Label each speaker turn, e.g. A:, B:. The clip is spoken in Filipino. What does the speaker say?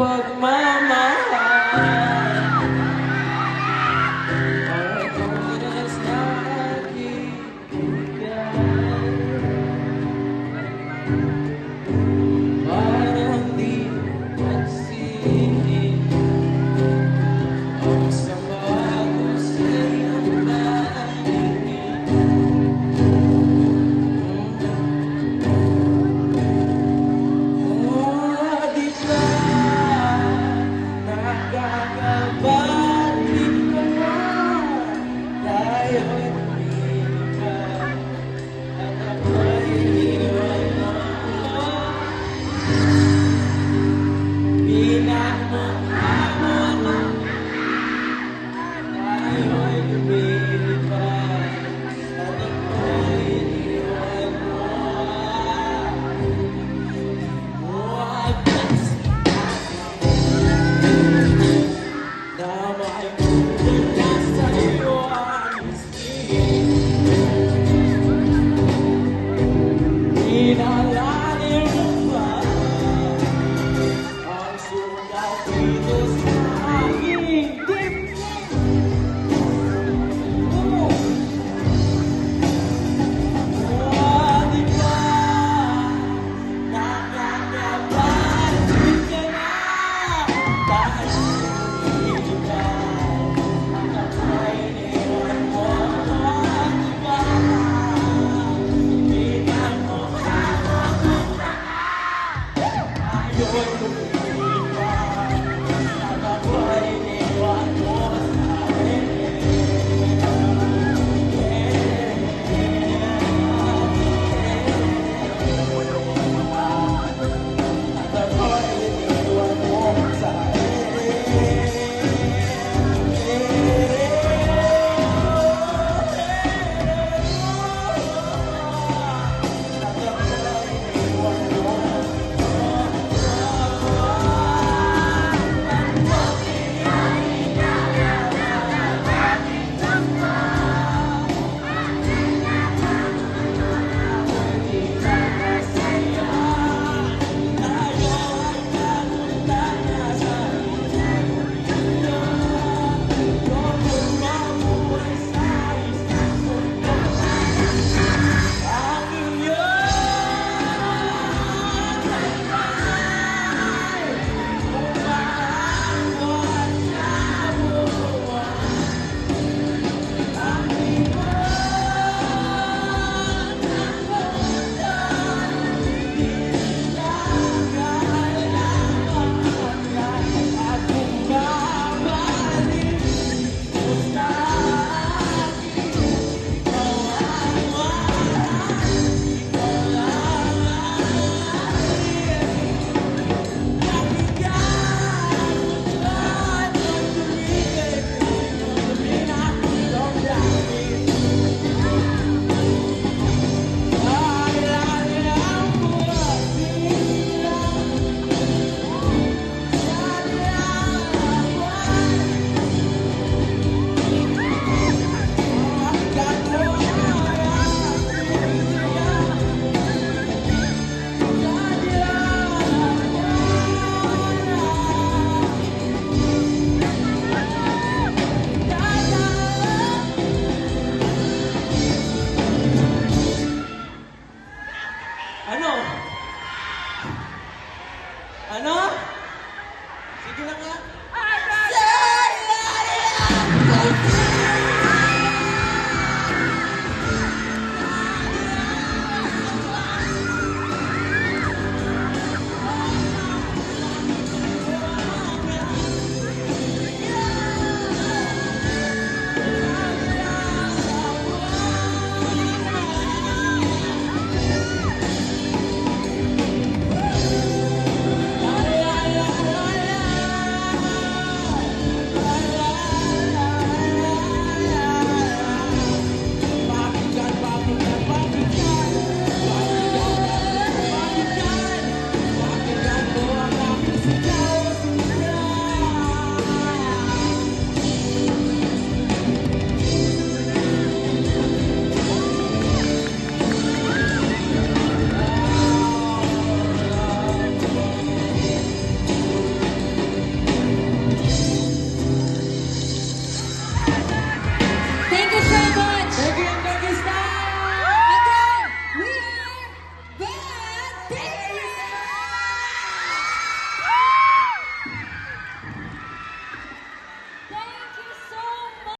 A: pagmamahal. Ang oras na ibigay, parang di magsingin ang sama ko sa iyong paningin. Di ba nakakabalik ka na? Tayo'y lumipat at ako'y iniwan mo. Pinagmukha mo na tayo'y lumipat at ako'y iniwan mo. Inalalim mo ba ang sugat dito sa aking dibdib? Di ba nakakabalik ka na? Dahil iniwan at ako'y iniwan mo. Di ba ayo'y lumipat at ako'y iniwan mo sa akin. At ako'y iniwan mo sa akin. At ako'y iniwan mo. Ano? Sige lang nga.